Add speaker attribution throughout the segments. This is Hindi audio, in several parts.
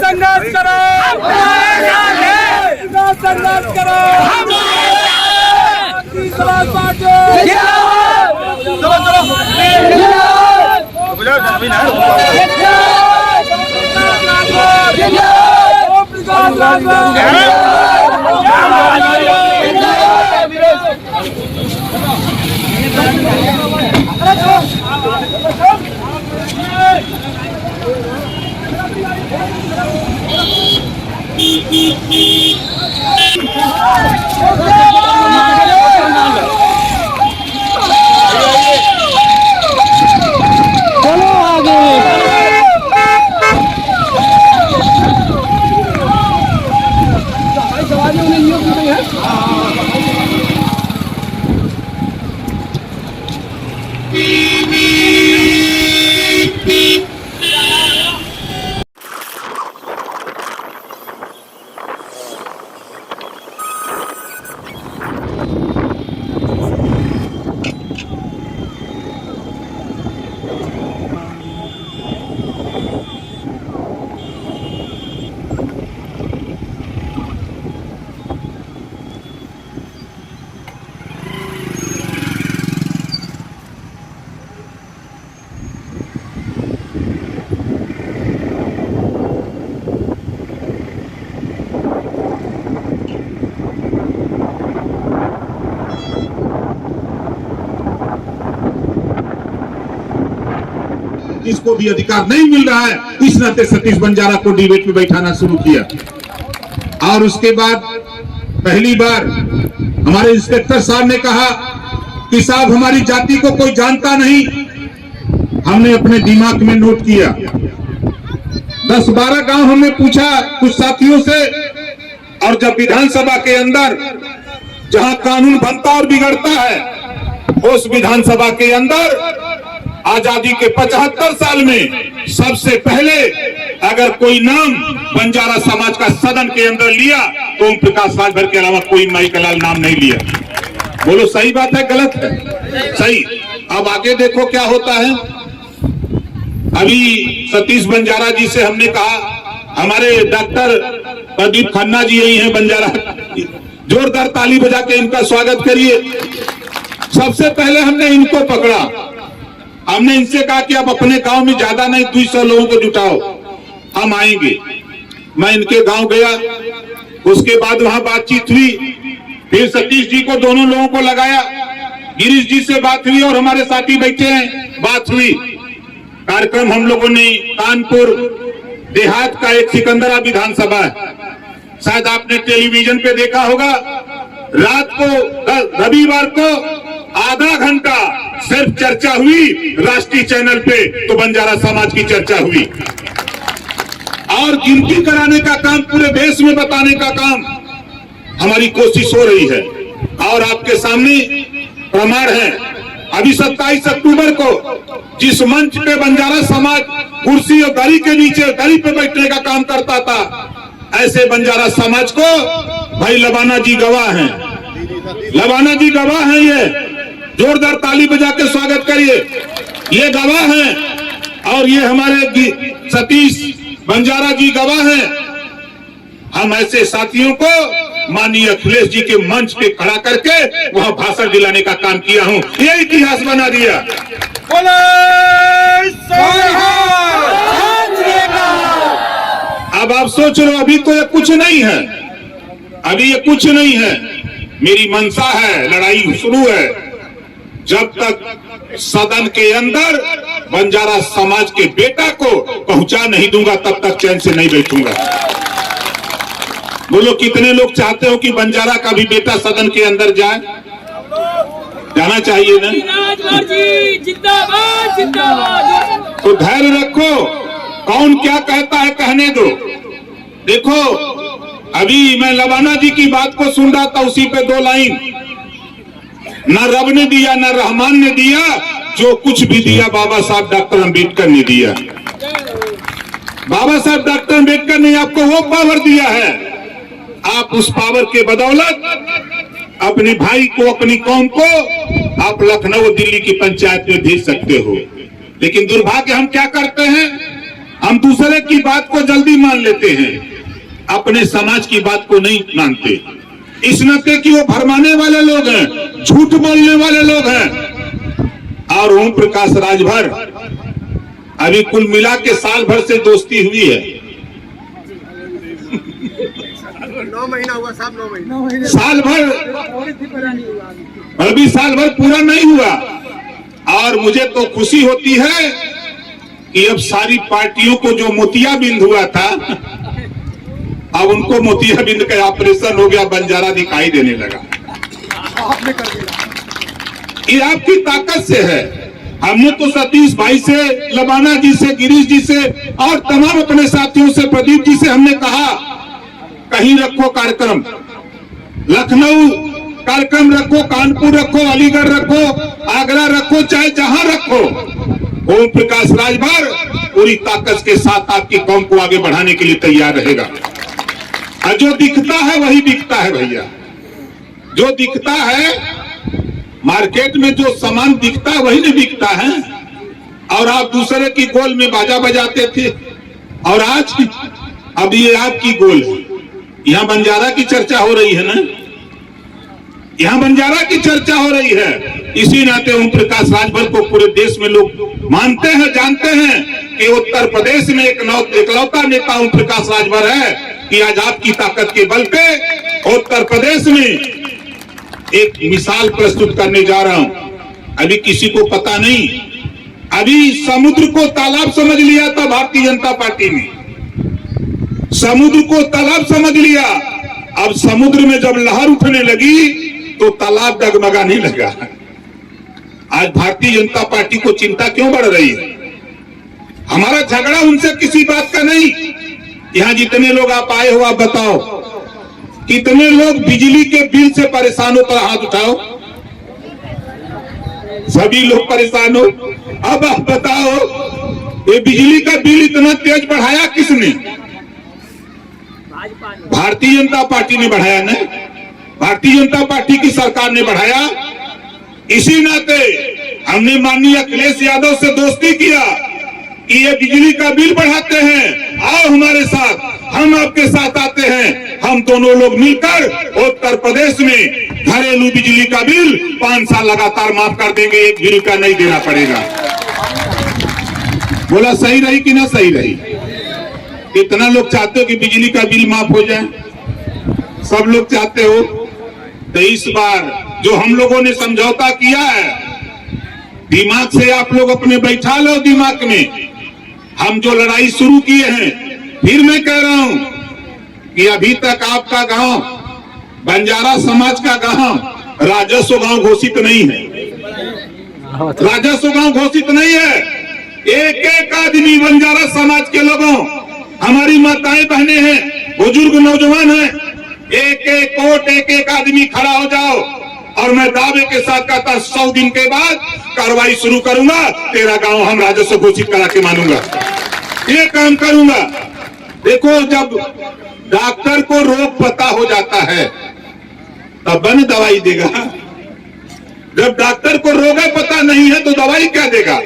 Speaker 1: संघर्ष करो, संघर्ष करो,
Speaker 2: इसको भी अधिकार नहीं मिल रहा है, इस नाते सतीश बंजारा को डिबेट में बैठाना शुरू किया। और उसके बाद पहली बार हमारे इंस्पेक्टर साहब ने कहा कि साहब हमारी जाति को कोई जानता नहीं। हमने अपने दिमाग में नोट किया, 10-12 गांव हमने पूछा कुछ साथियों से, और जब विधानसभा के अंदर जहां कानून बनता और बिगड़ता है, उस विधानसभा के अंदर आजादी के 75 साल में सबसे पहले अगर कोई नाम बंजारा समाज का सदन के अंदर लिया तो ओम प्रकाश राजभर के अलावा कोई माइकलाल नाम नहीं लिया। बोलो सही बात है गलत है? सही। अब आगे देखो क्या होता है। अभी सतीश बंजारा जी से हमने कहा, हमारे डॉक्टर प्रदीप खन्ना जी यही हैं बंजारा, जोरदार ताली बजा के इनका स्वागत करिए। सबसे पहले हमने इनको पकड़ा, हमने इनसे कहा कि आप अपने गांव में ज्यादा नहीं 200 लोगों को जुटाओ, हम आएंगे। मैं इनके गांव गया, उसके बाद वहां बातचीत हुई, फिर सतीश जी को दोनों लोगों को लगाया, गिरीश जी से बात हुई और हमारे साथी बैठे हैं, बात हुई। कार्यक्रम हम लोगों ने कानपुर देहात का एक सिकंदरा विधानसभा है, शायद आपने टेलीविजन पे देखा होगा, रात को रविवार को आधा घंटा सिर्फ चर्चा हुई राष्ट्रीय चैनल पे, तो बंजारा समाज की चर्चा हुई। और गिनती कराने का काम, पूरे देश में बताने का काम हमारी कोशिश हो रही है। और आपके सामने प्रमाण है, अभी 27 अक्टूबर को जिस मंच पे बंजारा समाज कुर्सी और दरी के नीचे दरी पे बैठने का काम करता था, ऐसे बंजारा समाज को भाई लबाना जी गवाह हैं, लबाना जी गवाह हैं। ये जोरदार ताली बजा के स्वागत करिए, ये गवाह हैं। और ये हमारे सतीश बंजारा जी गवाह हैं। हम ऐसे साथियों को माननीय अखिलेश जी के मंच पे खड़ा करके वहां भाषण दिलाने का काम किया हूं, ये इतिहास बना दिया। अब आप सोच रहे हो अभी तो ये कुछ नहीं है, अभी ये कुछ नहीं है। मेरी मंशा है, लड़ाई शुरू है। जब तक सदन के अंदर बंजारा समाज के बेटा को पहुंचा नहीं दूंगा, तब तक चैन से नहीं बैठूंगा। बोलो कितने लोग चाहते हो कि बंजारा का भी बेटा सदन के अंदर जाए? जाना चाहिए ना?
Speaker 1: जिंदाबाद जिंदाबाद।
Speaker 2: तो धैर्य रखो, कौन क्या कहता है कहने दो। देखो अभी मैं लबाना जी की बात को सुन रहा था, उसी पे 2 लाइन, ना रब ने दिया ना रहमान ने दिया, जो कुछ भी दिया बाबा साहब डॉक्टर अंबेडकर ने दिया। बाबा साहब डॉक्टर अंबेडकर ने आपको वो पावर दिया है, आप उस पावर के बदौलत अपने भाई को, अपनी कौम को आप लखनऊ दिल्ली की पंचायत में भेज सकते हो। लेकिन दुर्भाग्य हम क्या करते हैं, हम दूसरे की बात को जल्दी मान लेते हैं, अपने समाज की बात को नहीं मानते। इस नाते कि वो भरमाने वाले लोग हैं, झूठ बोलने वाले लोग हैं। और ओम प्रकाश राजभर अभी कुल मिला के साल भर से दोस्ती हुई है।
Speaker 3: 9 महीना हुआ साहब, 9 महीना।
Speaker 2: साल भर, अभी साल भर पूरा नहीं हुआ। और मुझे तो खुशी होती है कि अब सारी पार्टियों को जो मोतियाबिंद हुआ था, अब उनको मोतियाबिंद का ऑपरेशन हो गया, बंजारा दिखाई देने लगा।
Speaker 3: आपने कर दिया।
Speaker 2: ये आपकी ताकत से है। हमने तो सतीश भाई से, लबाना जी से, गिरीश जी से और तमाम अपने साथियों से, प्रदीप जी से हमने कहा कहीं रखो कार्यक्रम, लखनऊ कार्यक्रम रखो, कानपुर रखो, अलीगढ़ रखो, आगरा रखो, चाहे जहां रखो। ओम प्रकाश राजभर पूरी ताकत के साथ आपकी कौम को आगे बढ़ाने के लिए तैयार रहेगा। और जो दिखता है वही बिकता है भैया, जो दिखता है मार्केट में, जो सामान दिखता है वही नहीं बिकता है। और आप दूसरे की गोल में बाजा बजाते थे, और आज अब ये आपकी गोल है। यहाँ बंजारा की चर्चा हो रही है ना, यहाँ बंजारा की चर्चा हो रही है। इसी नाते ओम प्रकाश राजभर को पूरे देश में लोग मानते हैं, जानते हैं कि उत्तर प्रदेश में एकलौता नेता ओम प्रकाश राजभर है कि आज आपकी ताकत के बल पे उत्तर प्रदेश में एक मिसाल प्रस्तुत करने जा रहा हूं। अभी किसी को पता नहीं, अभी समुद्र को तालाब समझ लिया था भारतीय जनता पार्टी ने, समुद्र को तालाब समझ लिया। अब समुद्र में जब लहर उठने लगी तो तालाब डगमगाने लगा। आज भारतीय जनता पार्टी को चिंता क्यों बढ़ रही है? हमारा झगड़ा उनसे किसी बात का नहीं। यहां जितने लोग आप आए हो, आप बताओ कितने लोग बिजली के बिल से परेशान हो, पर हाथ उठाओ। सभी लोग परेशान हो। अब आप बताओ, ये बिजली का बिल इतना तेज बढ़ाया किसने? भारतीय जनता पार्टी ने बढ़ाया ना, भारतीय जनता पार्टी की सरकार ने बढ़ाया। इसी नाते हमने माननीय अखिलेश यादव से दोस्ती किया कि ये बिजली का बिल बढ़ाते हैं, आओ हमारे साथ, हम आपके साथ आते हैं। हम दोनों लोग मिलकर उत्तर प्रदेश में घरेलू बिजली का बिल 5 साल लगातार माफ कर देंगे, 1 भी रुपया नहीं देना पड़ेगा। बोला सही रही कि ना सही रही? कितना लोग चाहते हो कि बिजली का बिल माफ हो जाए? सब लोग चाहते हो। तो इस बार जो हम लोगों ने समझौता किया है, दिमाग से आप लोग अपने बैठा लो दिमाग में। हम जो लड़ाई शुरू किए हैं, फिर मैं कह रहा हूं कि अभी तक आपका गांव, बंजारा समाज का गांव राजस्व गांव घोषित नहीं है, राजस्व गांव घोषित नहीं है। एक एक आदमी बंजारा समाज के लोगों, हमारी माताएं बहनें हैं, बुजुर्ग नौजवान हैं, एक एक वोट, एक एक आदमी खड़ा हो जाओ। और मैं दावे के साथ कहता 100 दिन के बाद कार्रवाई शुरू करूंगा, तेरा गांव हम राजस्व घोषित करा के मानूंगा, ये काम करूंगा। देखो, जब डॉक्टर को रोग पता हो जाता है तब न दवाई देगा। जब डॉक्टर को रोग पता नहीं है तो दवाई क्या देगा?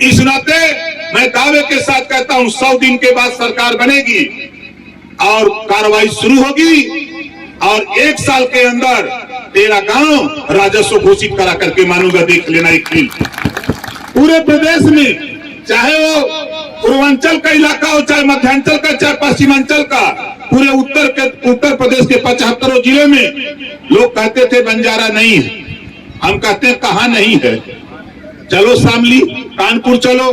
Speaker 2: इस नाते मैं दावे के साथ कहता हूं 100 दिन के बाद सरकार बनेगी और कार्रवाई शुरू होगी, और 1 साल के अंदर तेरा गांव राजस्व घोषित करा करके मानूंगा। देख लेना एक दिन पूरे प्रदेश में, चाहे वो पूर्वांचल का इलाका हो, चाहे मध्यांचल का, चाहे पश्चिमांचल का, पूरे उत्तर प्रदेश के 75 जिले में लोग कहते थे बंजारा नहीं है। हम कहते हैं कहां नहीं है? चलो शामली, कानपुर चलो,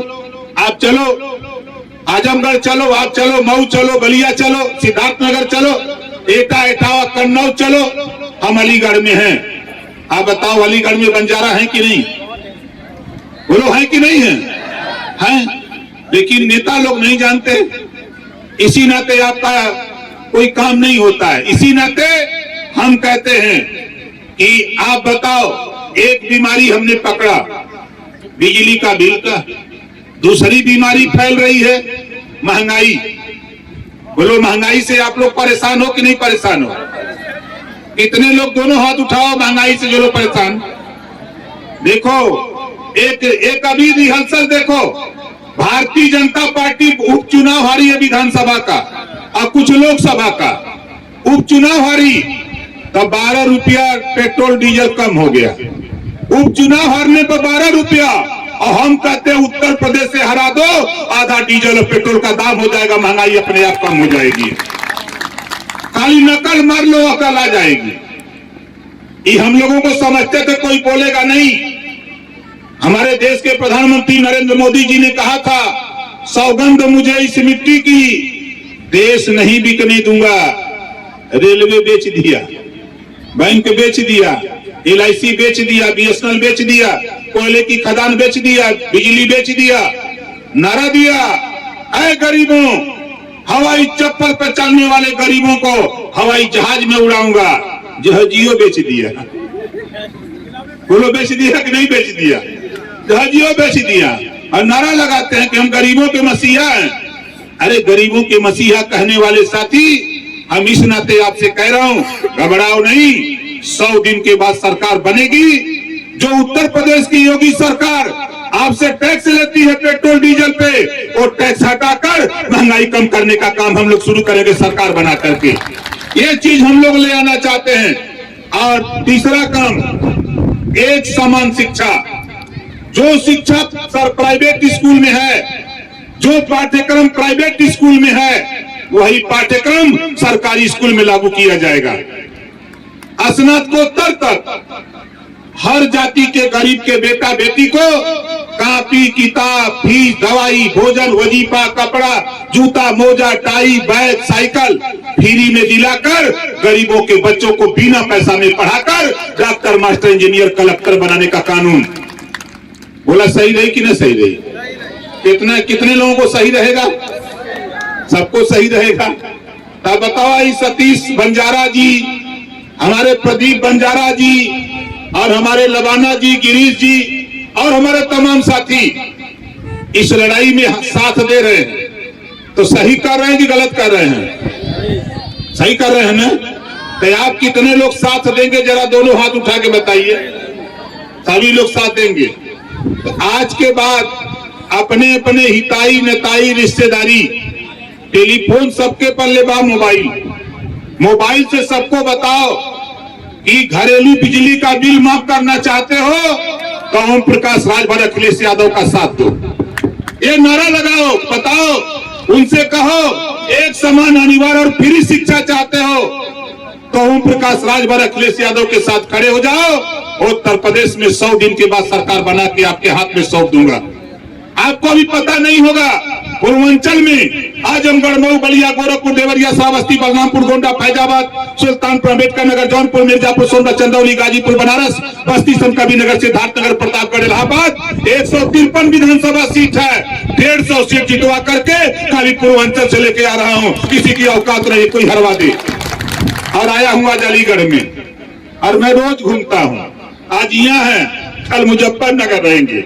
Speaker 2: आप चलो, आजमगढ़ चलो, आप चलो, मऊ चलो, बलिया चलो, सिद्धार्थनगर चलो, एटा, इटावा, कन्नौज चलो, हम अलीगढ़ में हैं। आप बताओ अलीगढ़ में बंजारा है कि नहीं? बोलो है कि नहीं है? हैं, लेकिन नेता लोग नहीं जानते। इसी नाते आपका कोई काम नहीं होता है। इसी नाते हम कहते हैं कि आप बताओ, एक बीमारी हमने पकड़ा, बिजली का बिल का। दूसरी बीमारी फैल रही है महंगाई। बोलो महंगाई से आप लोग परेशान हो कि नहीं परेशान हो? कितने लोग दोनों हाथ उठाओ महंगाई से जो लोग परेशान। देखो एक अभी रिहर्सल देखो, भारतीय जनता पार्टी उपचुनाव हारी है विधानसभा का और कुछ लोकसभा का उपचुनाव हारी, तब 12 रुपया पेट्रोल डीजल कम हो गया। उपचुनाव हारने पर 12 रुपया, और हम कहते हैं उत्तर प्रदेश से हरा दो, आधा डीजल और पेट्रोल का दाम हो जाएगा, महंगाई अपने आप कम हो जाएगी। खाली नकल मार लो अकल आ जाएगी। ये हम लोगों को समझते थे, कोई बोलेगा नहीं। हमारे देश के प्रधानमंत्री नरेंद्र मोदी जी ने कहा था, सौगंध मुझे इस मिट्टी की, देश नहीं बिकने दूंगा। रेलवे बेच दिया, बैंक बेच दिया, LIC बेच दिया, BSNL बेच दिया, कोयले की खदान बेच दिया, बिजली बेच दिया, नारा दिया, ऐ गरीबों, हवाई चप्पल पर चलने वाले गरीबों को हवाई जहाज में उड़ाऊंगा। जहाजियो बेच दिया। बोलो बेच दिया कि नहीं बेच दिया? जहाजियो बेच दिया। और नारा लगाते हैं कि हम गरीबों के मसीहा हैं। अरे गरीबों के मसीहा कहने वाले साथी, हम इस नाते आपसे कह रहा हूं, घबराओ नहीं। 100 दिन के बाद सरकार बनेगी। जो उत्तर प्रदेश की योगी सरकार आपसे टैक्स लेती है पेट्रोल डीजल पे, वो टैक्स हटाकर महंगाई कम करने का काम हम लोग शुरू करेंगे सरकार बना करके। ये चीज हम लोग ले आना चाहते हैं। और तीसरा काम, एक समान शिक्षा। जो शिक्षा सर प्राइवेट स्कूल में है, जो पाठ्यक्रम प्राइवेट स्कूल में है, वही पाठ्यक्रम सरकारी स्कूल में लागू किया जाएगा। स्नातकोत्तर तक हर जाति के गरीब के बेटा बेटी को कॉपी, किताब, फीस, दवाई, भोजन, वजीफा, कपड़ा, जूता, मोजा, टाई, बैग, साइकिल फ्री में दिलाकर गरीबों के बच्चों को बिना पैसा में पढ़ाकर डॉक्टर, मास्टर, इंजीनियर, कलेक्टर बनाने का कानून। बोला सही रही कि नहीं सही रही? कितने लोगों को सही रहेगा? सबको सही रहेगा। तब बताओ, सतीश बंजारा जी, हमारे प्रदीप बंजारा जी, और हमारे लबाना जी, गिरीश जी और हमारे तमाम साथी इस लड़ाई में साथ दे रहे हैं, तो सही कर रहे हैं कि गलत कर रहे हैं? सही कर रहे हैं ना? तो आप कितने लोग साथ देंगे? जरा दोनों हाथ उठा के बताइए। सभी लोग साथ देंगे। तो आज के बाद अपने अपने हिताई नताई रिश्तेदारी, टेलीफोन सबके पल्ले बा, मोबाइल से सबको बताओ कि घरेलू बिजली का बिल माफ करना चाहते हो तो ओम प्रकाश राजभर अखिलेश यादव का साथ दो। ये नारा लगाओ, बताओ, उनसे कहो एक समान, अनिवार्य और फ्री शिक्षा चाहते हो तो ओम प्रकाश राजभर अखिलेश यादव के साथ खड़े हो जाओ। उत्तर प्रदेश में 100 दिन के बाद सरकार बना के आपके हाथ में सौंप दूंगा। आपको भी पता नहीं होगा, पूर्वांचल में आजमगढ़, मऊ, बलिया, गोरखपुर, देवरिया, श्रावस्ती, बलरामपुर, गोंडा, फैजाबाद, सुल्तानपुर, अम्बेडकर नगर, जौनपुर, मिर्जापुर, सोनभद्र, चंदौली, गाजीपुर, बनारस, बस्ती, संतकबीर नगर, सिद्धार्थनगर, प्रतापगढ़, इलाहाबाद 153 विधानसभा सीट है। 150 सीट जितवा करके खाली पूर्वांचल से लेके आ रहा हूं। किसी की औकात नहीं कोई हरवा दे। और आया हूं आज अलीगढ़ में, और मैं रोज घूमता हूं। आज यहाँ है, कल मुजफ्फरनगर रहेंगे।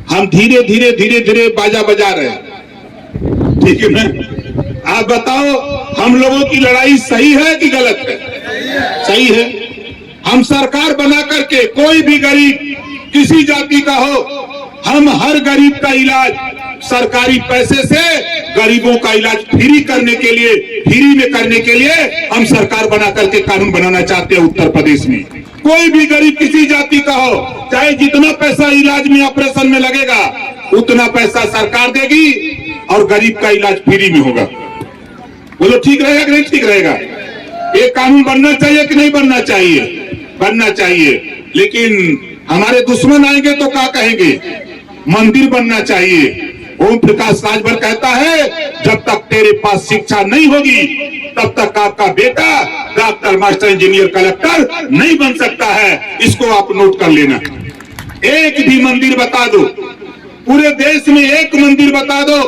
Speaker 2: हम धीरे धीरे धीरे धीरे बाजा बजा रहे हैं, ठीक है ना? आप बताओ, हम लोगों की लड़ाई सही है कि गलत है? सही है। हम सरकार बना करके, कोई भी गरीब किसी जाति का हो, हम हर गरीब का इलाज सरकारी पैसे से, गरीबों का इलाज फ्री करने के लिए, फ्री में करने के लिए हम सरकार बना करके कानून बनाना चाहते हैं उत्तर प्रदेश में। कोई भी गरीब किसी जाति का हो, चाहे जितना पैसा इलाज में, ऑपरेशन में लगेगा, उतना पैसा सरकार देगी और गरीब का इलाज फ्री में होगा। बोलो ठीक रहेगा कि नहीं ठीक रहेगा? ये कानून बनना चाहिए कि नहीं बनना चाहिए? बनना चाहिए। लेकिन हमारे दुश्मन आएंगे तो क्या कहेंगे? मंदिर बनना चाहिए। ओम प्रकाश राजभर कहता है, जब तक तेरे पास शिक्षा नहीं होगी तब तक आपका बेटा डॉक्टर, मास्टर, इंजीनियर, कलेक्टर नहीं बन सकता है। इसको आप नोट कर लेना। एक भी मंदिर बता दो, पूरे देश में एक मंदिर बता दो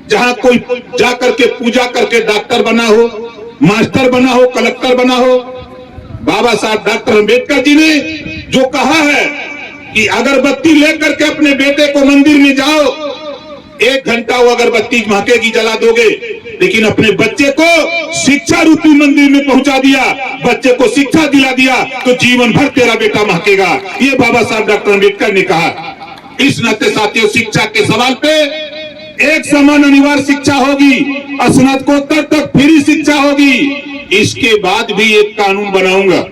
Speaker 2: जहां कोई जाकर के पूजा करके डॉक्टर बना हो, मास्टर बना हो, कलेक्टर बना हो। बाबा साहब डॉक्टर अम्बेडकर जी ने जो कहा है कि अगरबत्ती लेकर के अपने बेटे को मंदिर में जाओ, 1 घंटा वो अगरबत्ती महकेगी, जला दोगे, लेकिन अपने बच्चे को शिक्षा रूपी मंदिर में पहुंचा दिया, बच्चे को शिक्षा दिला दिया, तो जीवन भर तेरा बेटा महकेगा। ये बाबा साहब डॉक्टर अम्बेडकर ने कहा। इस नाते साथियों, शिक्षा के सवाल पे एक समान अनिवार्य शिक्षा होगी, स्नातकोत्तर तक फ्री शिक्षा होगी। इसके बाद भी एक कानून बनाऊंगा,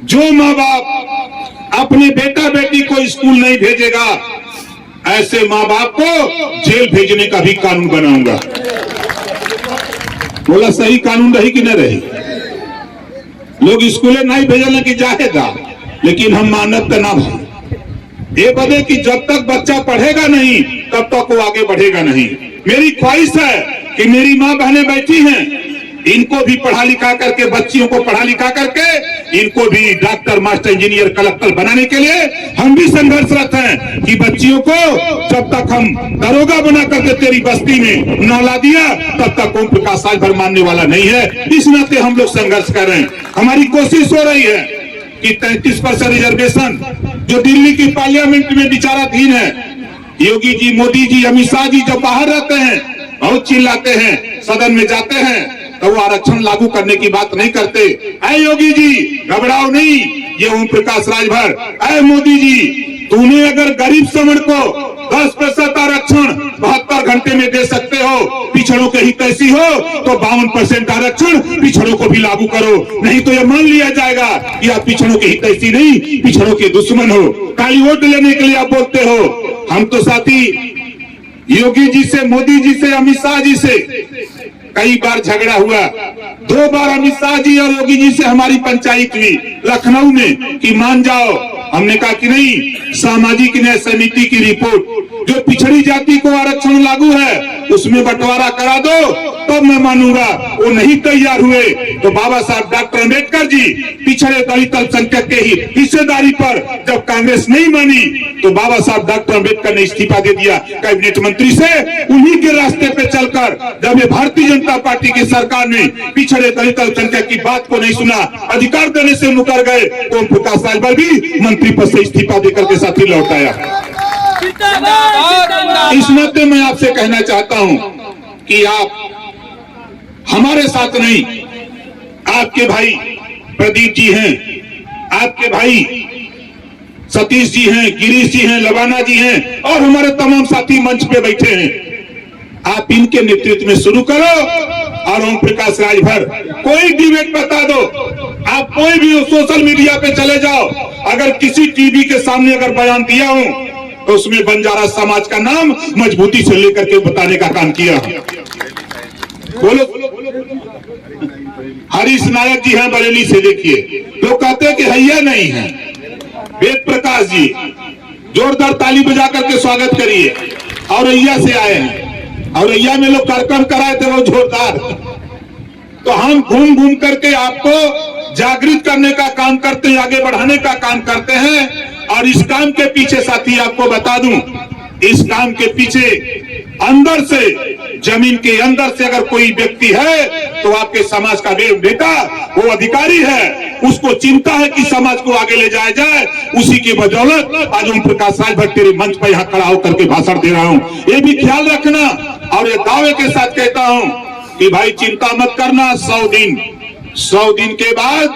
Speaker 2: जो माँ बाप अपने बेटा बेटी को स्कूल नहीं भेजेगा, ऐसे माँ बाप को जेल भेजने का भी कानून बनाऊंगा। बोला सही कानून रही कि न रही? लोग स्कूले नहीं भेजने की जाएगा, लेकिन हम मानव ना भाई, ये बदे कि जब तक बच्चा पढ़ेगा नहीं तब तक वो आगे बढ़ेगा नहीं। मेरी ख्वाहिश है कि मेरी माँ बहनें बैठी हैं, इनको भी पढ़ा लिखा करके, बच्चियों को पढ़ा लिखा करके, इनको भी डॉक्टर, मास्टर, इंजीनियर, कलेक्टर बनाने के लिए हम भी संघर्षरत हैं कि बच्चियों को जब तक हम दरोगा बना करके तेरी बस्ती में न ला दिया, तब तक ओम प्रकाश राजभर मानने वाला नहीं है। इस नाते हम लोग संघर्ष कर रहे हैं। हमारी कोशिश हो रही है कि 33% रिजर्वेशन जो दिल्ली की पार्लियामेंट में विचाराधीन है, योगी जी, मोदी जी, अमित शाह जी जब बाहर रहते हैं बहुत चिल्लाते हैं, सदन में जाते हैं तो वो आरक्षण लागू करने की बात नहीं करते। ऐ योगी जी घबराओ नहीं, ये ओम प्रकाश राजभर, ऐ मोदी जी, तूने अगर गरीब श्रमण को 10% आरक्षण 72 घंटे में दे सकते हो, पिछड़ों के ही कैसी हो, तो 52% आरक्षण पिछड़ों को भी लागू करो, नहीं तो ये मान लिया जाएगा कि आप पिछड़ों के ही कैसी नहीं, पिछड़ों के दुश्मन हो। काली वोट लेने के लिए आप बोलते हो। हम तो साथी योगी जी से, मोदी जी से, अमित शाह जी से कई बार झगड़ा हुआ। 2 बार अमित शाह जी और योगी जी से हमारी पंचायत हुई लखनऊ में कि मान जाओ। हमने कहा कि नहीं, सामाजिक न्याय समिति की रिपोर्ट जो पिछड़ी जाति को आरक्षण लागू है उसमें बंटवारा करा दो, तब मैं मानूंगा। वो नहीं तैयार हुए तो बाबा साहब डॉक्टर अम्बेडकर जी पिछड़े दलित अल्पसंख्यक के ही हिस्सेदारी पर जब कांग्रेस नहीं मानी तो बाबा साहब डॉक्टर अम्बेडकर ने इस्तीफा दे दिया कैबिनेट मंत्री से। उन्हीं के रास्ते पे चलकर जब ये भारतीय जनता पार्टी की सरकार ने पिछड़े दलित अल्पसंख्यक की बात को नहीं सुना, अधिकार देने से मुकर गए, तो ओम प्रकाश राजभर भी मंत्री पद से इस्तीफा देकर के साथ ही लौट आया। इस नाते मैं आपसे कहना चाहता हूं कि आप हमारे साथ नहीं, आपके भाई प्रदीप जी हैं, आपके भाई सतीश जी हैं, गिरीश जी हैं, लबाना जी हैं और हमारे तमाम साथी मंच पे बैठे हैं। आप इनके नेतृत्व में शुरू करो और ओम प्रकाश राजभर कोई डिबेट बता दो, आप कोई भी सोशल मीडिया पे चले जाओ, अगर किसी टीवी के सामने अगर बयान दिया हो तो उसमें बंजारा समाज का नाम मजबूती से लेकर के बताने का काम किया। बोलो, हरीश नायक जी हैं बरेली से, देखिए लोग कहते हैं कि हैया नहीं है। वेद प्रकाश जी, जोरदार ताली बजा करके स्वागत करिए। औरैया से आए हैं, औरैया में लोग कार्यक्रम कराए थे वो जोरदार। तो हम घूम घूम करके आपको जागृत करने का काम करते हैं, आगे बढ़ाने का काम करते हैं। और इस काम के पीछे साथी आपको बता दूं, इस काम के पीछे अंदर से, जमीन के अंदर से अगर कोई व्यक्ति है तो आपके समाज का बेटा, वो अधिकारी है, उसको चिंता है कि समाज को आगे ले जाया जाए। उसी की बदौलत आज ओम प्रकाश राजभर तेरे मंच पर यहाँ खड़ा होकर के भाषण दे रहा हूँ। ये भी ख्याल रखना और ये दावे के साथ कहता हूँ कि भाई चिंता मत करना, 100 दिन के बाद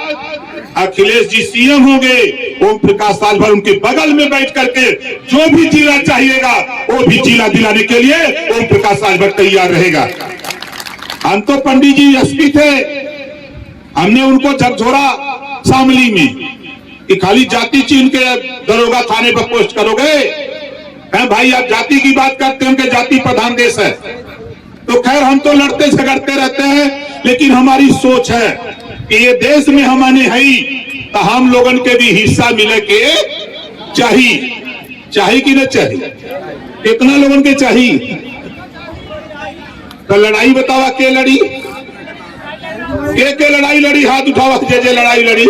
Speaker 2: अखिलेश जी सीएम होंगे, ओम प्रकाश राजभर उनके बगल में बैठ करके जो भी जिला चाहिएगा वो भी जिला दिलाने के लिए ओम प्रकाश राजभर तैयार रहेगा। हम तो पंडित जी एसपी थे, हमने उनको झकझोरा शामली में कि खाली जाति चीन के दरोगा थाने पर पोस्ट करोगे। भाई आप जाति की बात करते हैं कि जाति प्रधान देश है, तो खैर हम तो लड़ते झगड़ते रहते हैं, लेकिन हमारी सोच है कि ये देश में हमारे है ही, तो हम लोगन के भी हिस्सा मिले के चाहिए कि न चाहिए? कितना लोगन के चाहिए? तो लड़ाई बतावा के लड़ी, के लड़ाई लड़ी, हाथ उठावा जे लड़ाई लड़ी,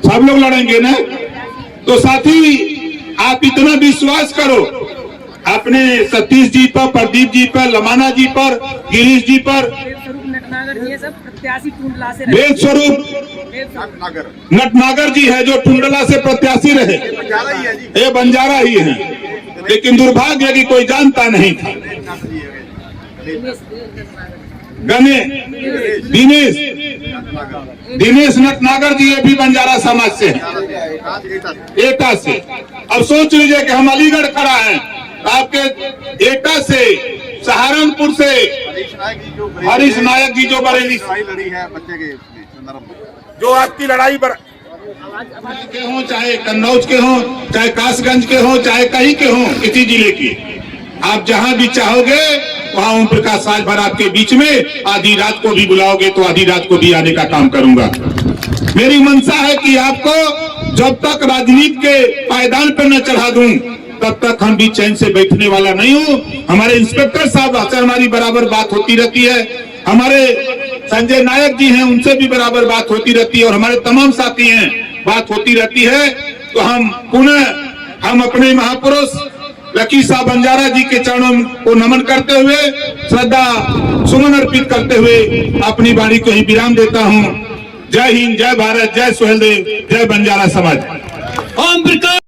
Speaker 2: सब लोग लड़ेंगे ना। तो साथी आप इतना विश्वास करो अपने सतीश जी पर, प्रदीप जी पर, लमाना जी पर, गिरीश जी पर, वेद स्वरूप
Speaker 3: नटनागर
Speaker 2: नटनागर जी है जो टुंडला से प्रत्याशी रहे,
Speaker 3: बंजारा ही है जी।
Speaker 2: ये बंजारा ही है, लेकिन दुर्भाग्य कि कोई जानता नहीं था। दिनेश दिनेश नटनागर जी ये भी बंजारा समाज से है, एटा से। अब सोच लीजिए कि हम अलीगढ़ खड़ा हैं, आपके एटा से, सहारनपुर से हरीश नायक जी जो बरेली
Speaker 3: लड़ी है बच्चे के संदर्भ में,
Speaker 2: जो आपकी लड़ाई के हों, चाहे कन्नौज के हों, चाहे कासगंज के हों, चाहे कहीं के हों, किसी जिले की, आप जहां भी चाहोगे वहां ओम प्रकाश साल भर आपके बीच में, आधी रात को भी बुलाओगे तो आधी रात को भी आने का काम करूंगा। मेरी मंशा है कि आपको जब तक राजनीति के पायदान पर न चढ़ा दूं तब तक हम भी चैन से बैठने वाला नहीं हूं। हमारे इंस्पेक्टर साहब से हमारी बराबर बात होती रहती है, हमारे संजय नायक जी हैं उनसे भी बराबर बात होती रहती है, और हमारे तमाम साथी हैं बात होती रहती है। तो हम पुनः हम अपने महापुरुष लकी साहब बंजारा जी के चरणों को नमन करते हुए, श्रद्धा सुमन अर्पित करते हुए अपनी वाणी को ही विराम देता हूं। जय हिंद, जय भारत, जय सुहेलदेव, जय बंजारा समाज।
Speaker 1: ओम प्रकाश।